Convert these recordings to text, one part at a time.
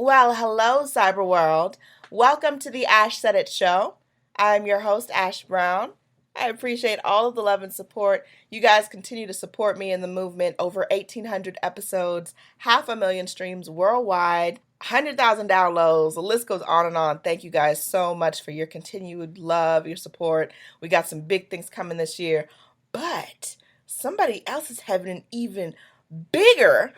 Well, hello, cyber world. Welcome to the Ash Said It show. I'm your host, Ash Brown. I appreciate all of the love and support. You guys continue to support me in the movement. Over 1,800 episodes, 500,000 streams worldwide, 100,000 downloads. The list goes on and on. Thank you guys so much for your continued love, your support. We got some big things coming this year. But somebody else is having an even bigger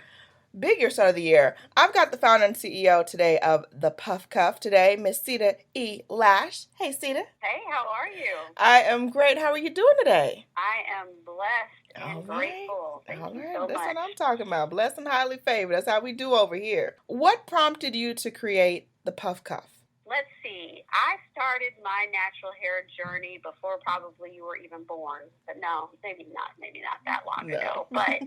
start of the year. I've got the founder and CEO today of the PuffCuff today, Miss Sita E. Lash. Hey, Sita. Hey, how are you? I am great. How are you doing today? I am blessed and grateful. Thank you so That's much. what I'm talking about. Blessed and highly favored. That's how we do over here. What prompted you to create the PuffCuff? Let's see. I started my natural hair journey before probably you were even born. But no, maybe not that long ago. But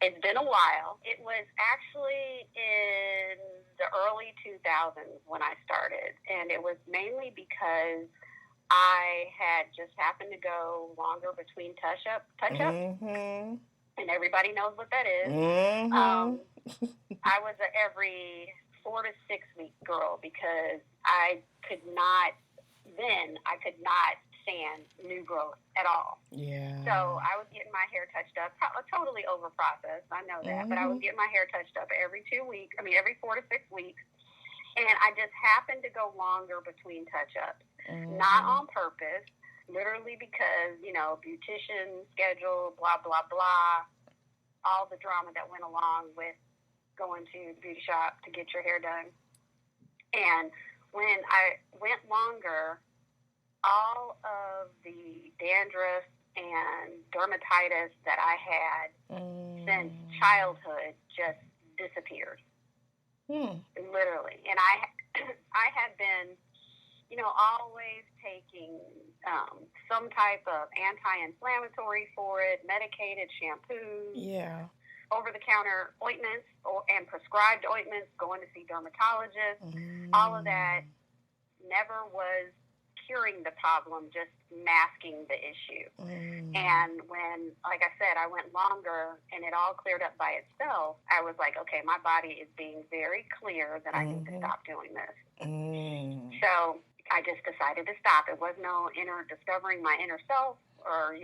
it's been a while. It was actually in the early 2000s when I started. And it was mainly because I had just happened to go longer between touch-ups. Mm-hmm. And everybody knows what that is. Mm-hmm. I was every 4 to 6 week girl because I could not stand new growth at all. Yeah. So I was getting my hair touched up, totally over processed. I know that, but I was getting my hair touched up every 4 to 6 weeks. And I just happened to go longer between touch-ups, not on purpose, literally because, beautician schedule, blah, blah, blah, all the drama that went along with going to the beauty shop to get your hair done. And when I went longer, all of the dandruff and dermatitis that I had since childhood just disappeared. Literally. And I had been, always taking some type of anti-inflammatory for it, medicated shampoos. Yeah. Over-the-counter ointments and prescribed ointments, going to see dermatologists, all of that never was curing the problem, just masking the issue. And when, like I said, I went longer and it all cleared up by itself, I was like, okay, my body is being very clear that I need to stop doing this. So I just decided to stop. It was no discovering my inner self, or,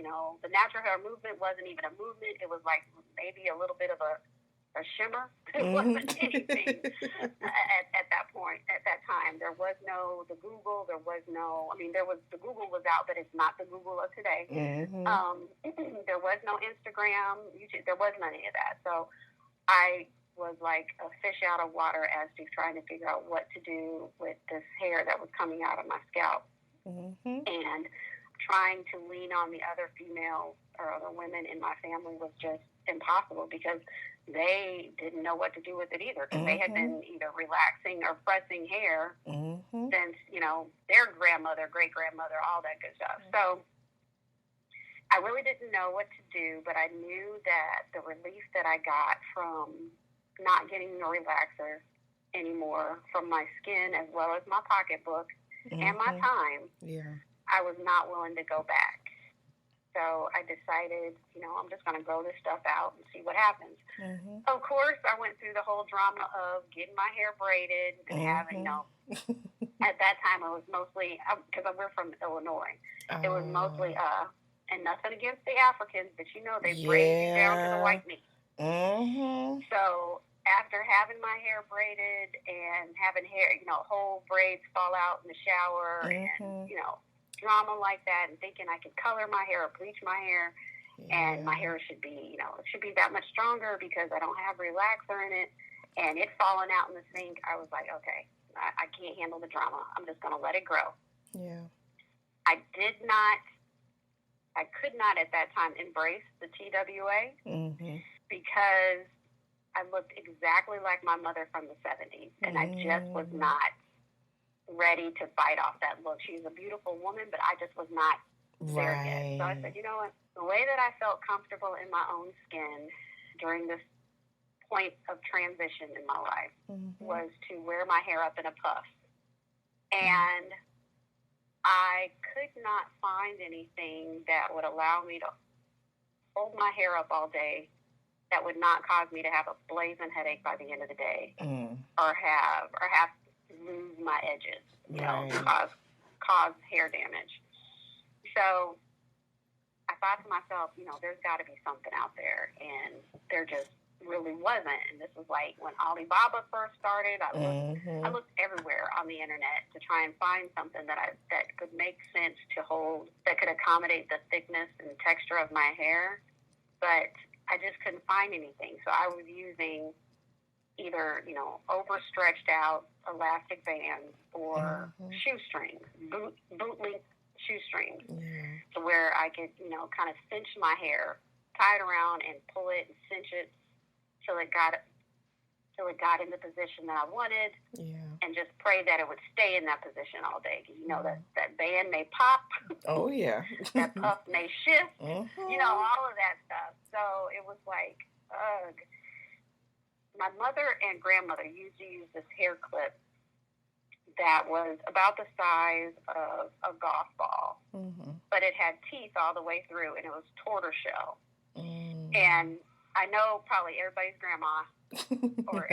the natural hair movement wasn't even a movement. It was like maybe a little bit of a shimmer. It wasn't anything at that point, at that time. There was no, the Google, the Google was out, but it's not the Google of today. There was no Instagram, YouTube, there was none of that. So I was like a fish out of water as to trying to figure out what to do with this hair that was coming out of my scalp. And trying to lean on the other females or other women in my family was just impossible because they didn't know what to do with it either, because they had been either relaxing or pressing hair since, their grandmother, great-grandmother, all that good stuff. So I really didn't know what to do, but I knew that the relief that I got from not getting the relaxer anymore from my skin as well as my pocketbook and my time, I was not willing to go back. So I decided, I'm just going to grow this stuff out and see what happens. Of course, I went through the whole drama of getting my hair braided and having, at that time it was mostly, because we're from Illinois, it was mostly, and nothing against the Africans, but they braid you down to the white meat. So after having my hair braided and having hair, whole braids fall out in the shower and, drama like that, and thinking I could color my hair or bleach my hair, and my hair should be, it should be that much stronger because I don't have relaxer in it, and it falling out in the sink, I was like, okay, I can't handle the drama. I'm just going to let it grow. I could not at that time embrace the TWA because I looked exactly like my mother from the 70s, and I just was not ready to fight off that look. She's a beautiful woman, but I just was not there yet. So I said, you know what? The way that I felt comfortable in my own skin during this point of transition in my life was to wear my hair up in a puff. And I could not find anything that would allow me to hold my hair up all day that would not cause me to have a blazing headache by the end of the day, Mm. or have lose my edges, you know, cause hair damage. So I thought to myself, you know, there's got to be something out there, and there just really wasn't. And this was like when Alibaba first started. I looked everywhere on the internet to try and find something that could make sense to hold, that could accommodate the thickness and texture of my hair, but I just couldn't find anything. So I was using either, you know, overstretched out elastic bands or shoestrings, boot length shoestrings, to where I could, you know, kind of cinch my hair, tie it around and pull it and cinch it till it got in the position that I wanted, and just pray that it would stay in that position all day. You know, that band may pop. Oh, yeah. That puff may shift. You know, all of that stuff. So it was like, ugh. My mother and grandmother used to use this hair clip that was about the size of a golf ball, but it had teeth all the way through, and it was tortoiseshell. And I know probably everybody's grandma or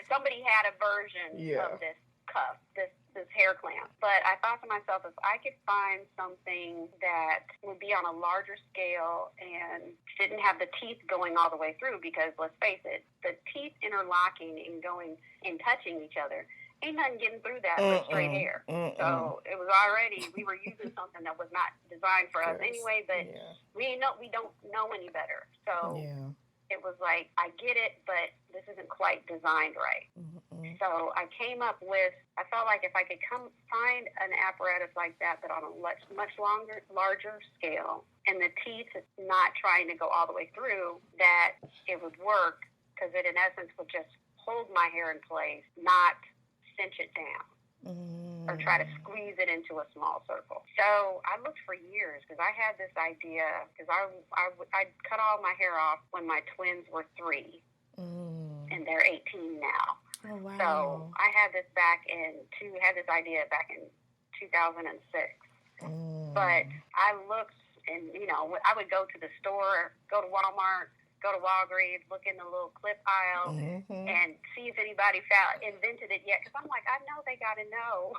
somebody had a version of this cuff, this hair clamp. But I thought to myself, if I could find something that would be on a larger scale and didn't have the teeth going all the way through, because let's face it, the teeth interlocking and going and touching each other, ain't nothing getting through that with straight hair. So it was already, we were using something that was not designed for us anyway, but we don't know any better. So it was like, I get it, but this isn't quite designed right. So I came up with, I felt like if I could find an apparatus like that, but on a much larger scale, and the teeth not trying to go all the way through, that it would work, because it in essence would just hold my hair in place, not cinch it down or try to squeeze it into a small circle. So I looked for years, because I had this idea, because I cut all my hair off when my twins were 3, and they're 18 now. Oh, wow. So I had this idea back in 2006. But I looked, and, you know, I would go to the store, go to Walmart, go to Walgreens, look in the little clip aisle, and see if anybody invented it yet. Because I'm like, I know they got to know.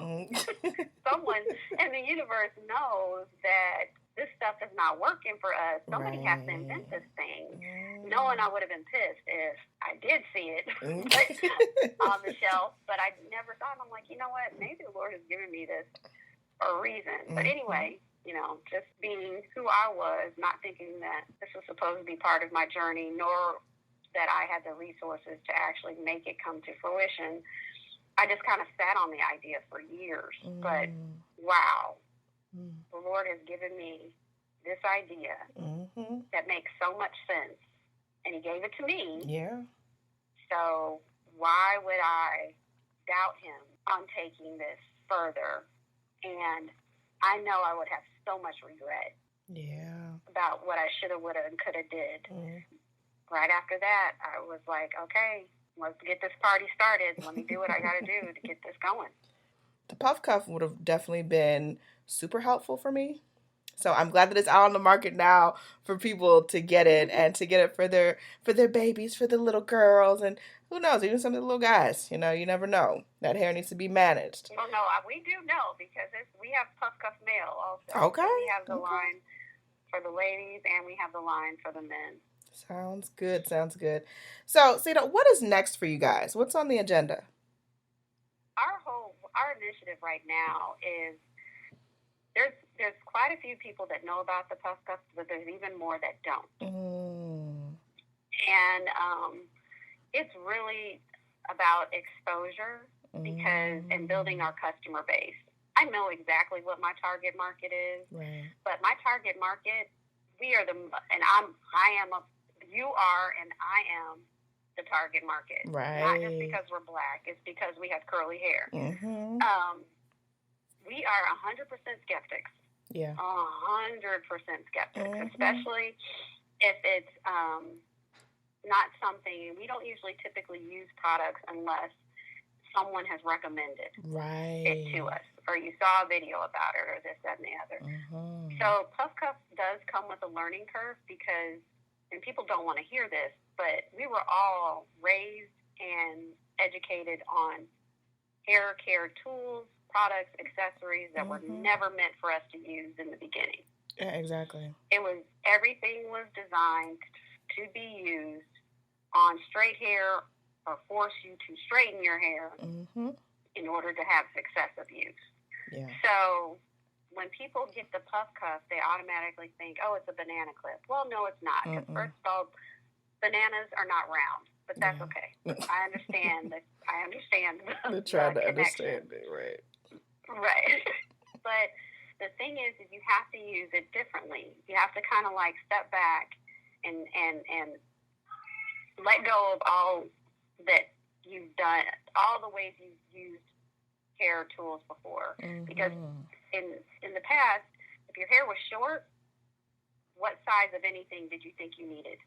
Someone in the universe knows that this stuff is not working for us. Somebody has to invent this thing. Knowing I would have been pissed if I did see it on the shelf, but I never thought. I'm like, you know what? Maybe the Lord has given me this for a reason. But anyway, you know, just being who I was, not thinking that this was supposed to be part of my journey, nor that I had the resources to actually make it come to fruition. I just kind of sat on the idea for years. But wow, the Lord has given me this idea that makes so much sense, and He gave it to me. Yeah. So why would I doubt Him on taking this further? And I know I would have so much regret about what I should have, would have, and could have did. Right after that, I was like, okay, let's get this party started. Let me do what I got to do to get this going. The PuffCuff would have definitely been super helpful for me. So I'm glad that it's out on the market now for people to get it, and to get it for their babies, for the little girls, and who knows, even some of the little guys. You know, you never know. That hair needs to be managed. Well, no, we do know, because we have PuffCuff male also. Okay. So we have the line for the ladies, and we have the line for the men. Sounds good. So, Sita, what is next for you guys? What's on the agenda? Our initiative right now is, there's quite a few people that know about the PuffCuff, but there's even more that don't. And it's really about exposure, because and building our customer base. I know exactly what my target market is, but my target market, you are and I am the target market. Not just because we're black, it's because we have curly hair. We are 100% skeptics. 100% skeptics, especially if it's not something. We don't usually typically use products unless someone has recommended it to us, or you saw a video about it, or this, that, and the other. So PuffCuff does come with a learning curve, because, and people don't want to hear this, but we were all raised and educated on hair care tools, products, accessories that were never meant for us to use in the beginning. Yeah, exactly. Everything was designed to be used on straight hair or force you to straighten your hair in order to have successive use. Yeah. So when people get the PuffCuff, they automatically think, oh, it's a banana clip. Well, no, it's not. Because first of all, bananas are not round, but that's okay. I understand that. I understand They're trying to understand it, right? Right. But the thing is you have to use it differently. You have to kind of like step back and let go of all that you've done, all the ways you've used hair tools before. Because in the past, if your hair was short, what size of anything did you think you needed?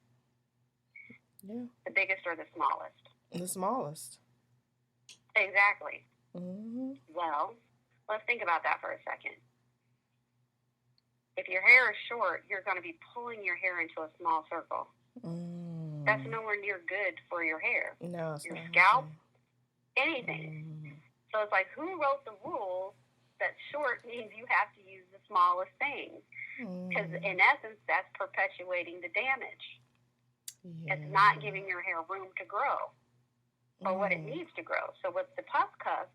Yeah. The biggest or the smallest? The smallest. Exactly. Well, let's think about that for a second. If your hair is short, you're going to be pulling your hair into a small circle. That's nowhere near good for your hair. No, it's your not scalp, anything. So it's like, who wrote the rules that short means you have to use the smallest thing? Because in essence, that's perpetuating the damage. Yeah. It's not giving your hair room to grow or what it needs to grow. So with the PuffCuff,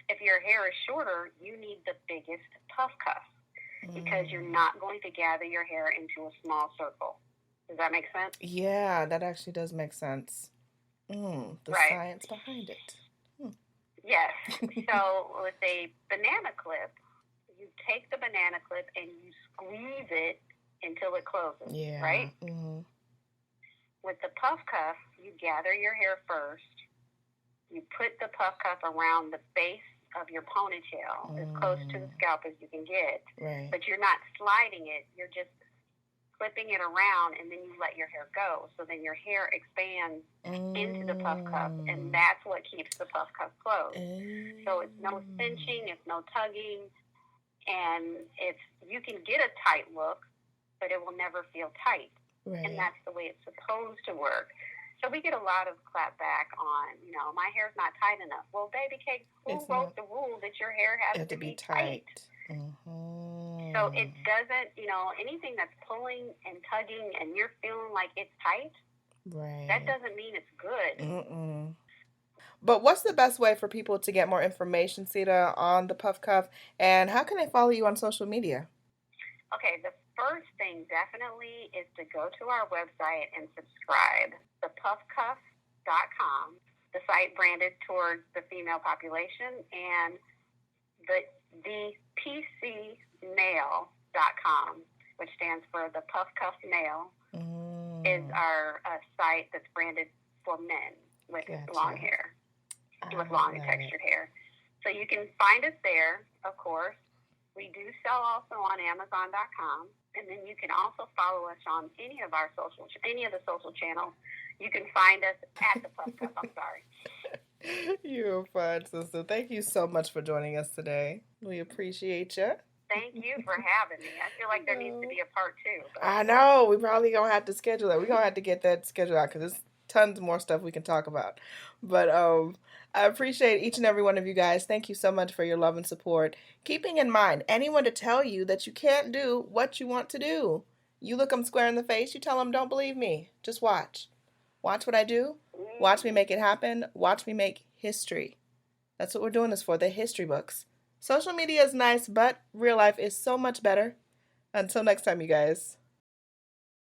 if your hair is shorter, you need the biggest PuffCuff because you're not going to gather your hair into a small circle. Does that make sense? Yeah, that actually does make sense. The science behind it. Yes. So with a banana clip, you take the banana clip and you squeeze it until it closes, right? With the PuffCuff, you gather your hair first. You put the PuffCuff around the base of your ponytail, as close to the scalp as you can get. Right. But you're not sliding it. You're just flipping it around, and then you let your hair go. So then your hair expands into the PuffCuff, and that's what keeps the PuffCuff closed. So it's no cinching, it's no tugging, and you can get a tight look, but it will never feel tight. Right. And that's the way it's supposed to work. So we get a lot of clapback on, my hair's not tight enough. Well, baby cake, who wrote the rule that your hair has to be tight? So it doesn't, anything that's pulling and tugging and you're feeling like it's tight, that doesn't mean it's good. But what's the best way for people to get more information, Sita, on the PuffCuff, and how can they follow you on social media? Okay, the first thing definitely is to go to our website and subscribe, thepuffcuff.com, the site branded towards the female population, and the PCMale.com, which stands for the PuffCuff Male, is our site that's branded for men with long hair, with long and textured hair. So you can find us there, of course. We do sell also on Amazon.com, and then you can also follow us on any of the social channels. You can find us at the PuffCuff. I'm sorry. You're fine, sister. Thank you so much for joining us today. We appreciate you. Thank you for having me. I feel like there needs to be a part 2. But I know. We probably going to have to schedule it. We're going to have to get that scheduled out because there's tons more stuff we can talk about. But I appreciate each and every one of you guys. Thank you so much for your love and support. Keeping in mind, anyone to tell you that you can't do what you want to do. You look them square in the face. You tell them, don't believe me. Just watch. Watch what I do. Watch me make it happen. Watch me make history. That's what we're doing this for, the history books. Social media is nice, but real life is so much better. Until next time, you guys.